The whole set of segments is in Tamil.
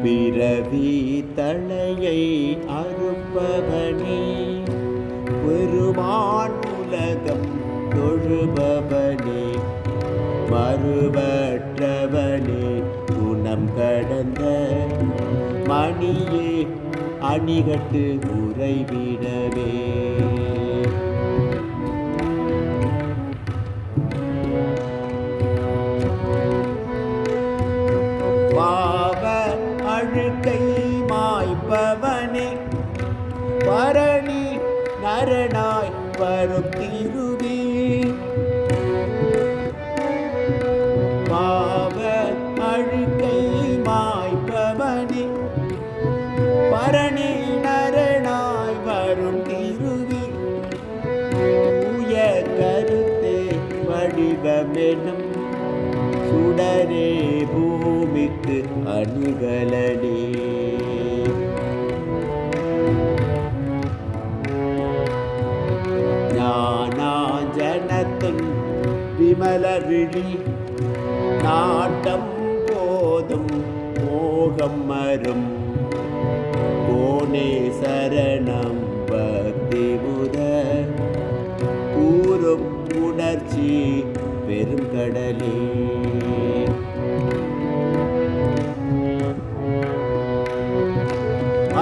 பிறவி தலையை அறுப்பவனே, பெருமான் உலகம் தொழுபவனே, மறுவற்றவனே, குணம் கடந்த மணியே, அணிகட்டு உறைவிடவே. பாவ அழுக்கை மாய்ப்பவனே, பரணி நரனாய் வரும் திருவே. பாவ அழுக்கை மாய்ப்பவனே, பரணி நரனாய் வரும் திருவே. தூய கருத்தே வடிவமெனும் சுடரே, பூமிக்கு அணிகலனே. ஞானாஞ்சனத்தும் விமல விழி, நாட்டம் போதும் மோகம் மரும். கோனே சரணம் பக்தி முத கூறும் உணர்ச்சி பெருங்கடலே.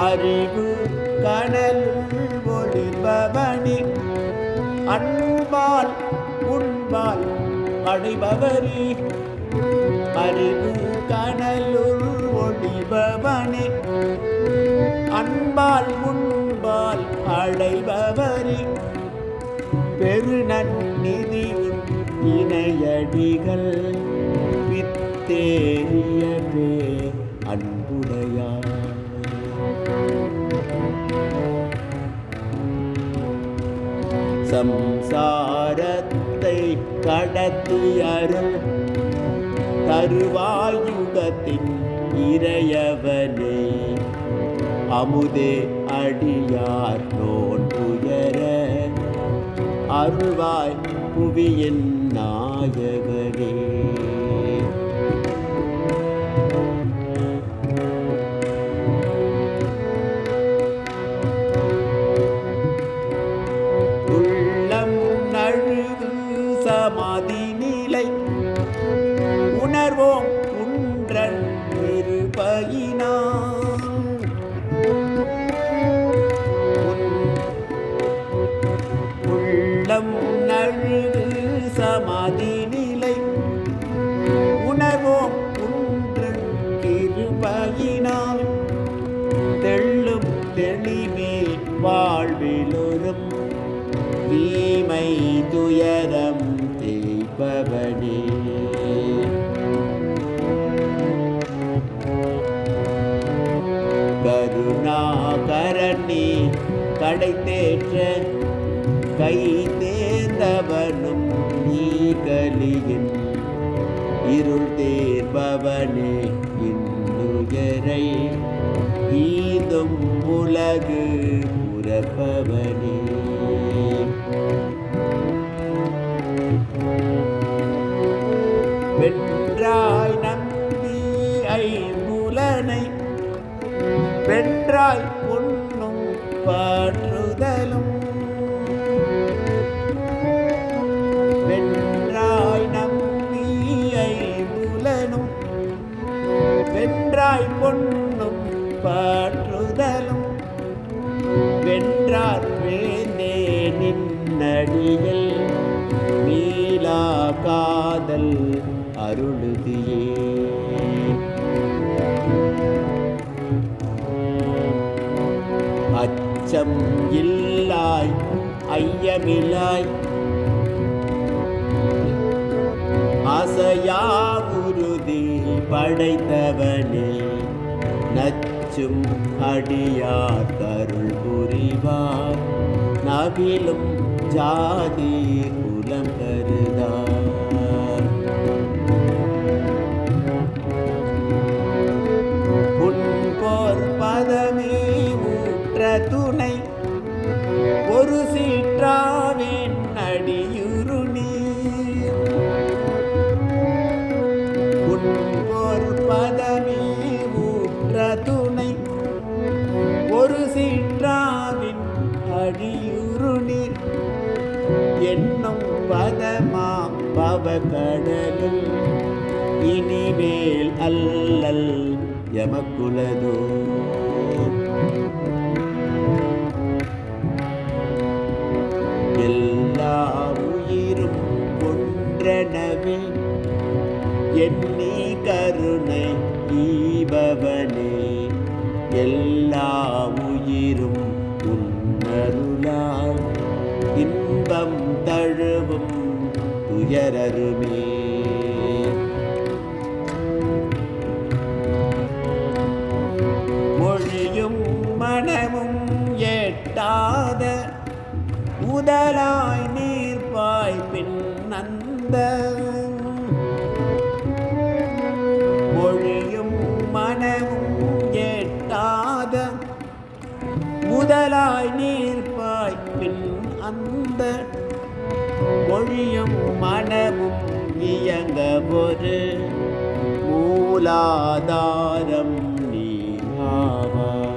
அறிவு கடலுள் ஒளிபவனே, அன்பால் உண்பால் அடைபவரே. அறிவு கடலுள் ஒளிபவனே, அன்பால் உண்பால் அடைபவரே. பெருநன்னிதியின் இணையடிகள் வித்தேறியவே அன்புடையார். சம்சாரத்தை கடத்தி அருள் தருவாயுகத்தின் இறையவனே, அமுதே அடியார் நோன்புயர அருள்வாய் புவியின் நாயகனே. உள்ளம் நழுவு சமாதி நிலை, உணர்வோம் உன்றன் இருபயினான். உள்ளம் நழுவு சமாதி நிலை, உணர்வோம் உன்றன் இருபயினான். தெள்ளும் தெளிவே வாழ்விலொரும் தீமை துயரம் தேய்ப்பவனே. கருணாகரனே கடை தேற்ற கை தேர்ந்தவனும் நீ கலியின் இருள் தேர்பவனே. இன்னுயரை ஈதும் உலகு உறப்பவனே. வென்றாய் நம்பி ஐம்புலனை, வென்றாய் பொன்னும் பாற்றுதலும். வென்றாய் நம்பி ஐம்புலனும், வென்றாய் பொன்னும் பாற்றுதலும். வென்றார் வேந்தே நின்னடியில் நீலா காதல் அருளுதியே. அச்சம் இல்லாய் ஐயமில்லாய், அசையா உறுதி படைத்தவனே. நச்சும் அடியார் கருள் புரிவார், நவிலும் ஜாதி குலம் கருதார். புன்போர் பதமே ஊற்ற துணை, ஒரு சீற்றாவேன் அடியுரு நீ. பதமா பவகடலுள் இனிமேல் அல்லல் எமக்குலதோ. எல்லா உயிரும் ஒன்றெனவே எண்ணி கருணை ஈபவனே. எல்லா உயிரும் உன்னருளால் இன்பம் தழுவும் துயரருமே. மொழியும் மனமும் எட்டாத முதலாய் நீர்ப்பாய் பின்னந்த. மொழியும் மனமும் எட்டாத முதலாய் நீர்ப்பாய் பின் அந்த. மொழியும் மனமும் இயங்க ஒரு மூலாதாரம் நீ ஆவாய்.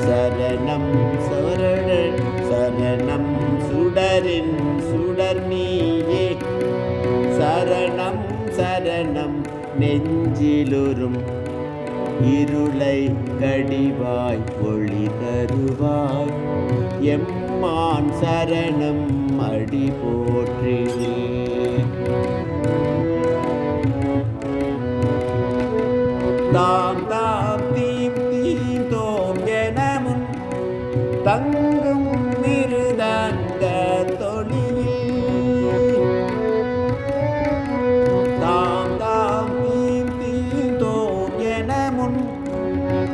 சரணம் சரணன் சரணம் சுடரின் சுடர் நீயே. சரணம் சரணம் நெஞ்சிலுறும் இருளை கடிவாய் ஒளி தருவாய். எம்மான் சரணம் அடி போற்றினே. தாம் தாம் தீம் தீம் தோம் எனமுன் தங்கும் மிருதங்க தொழில். தாம் தாம் தீம் தீம் தோம் எனமுன்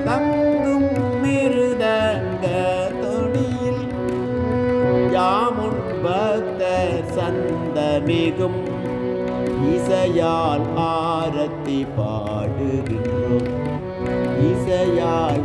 தங்கும் மிருதங்க தொழில். யாமுன் பக்த சந்தமிகும் இசையால் ஆரத்தி பாடுகின்றோம். இசையால்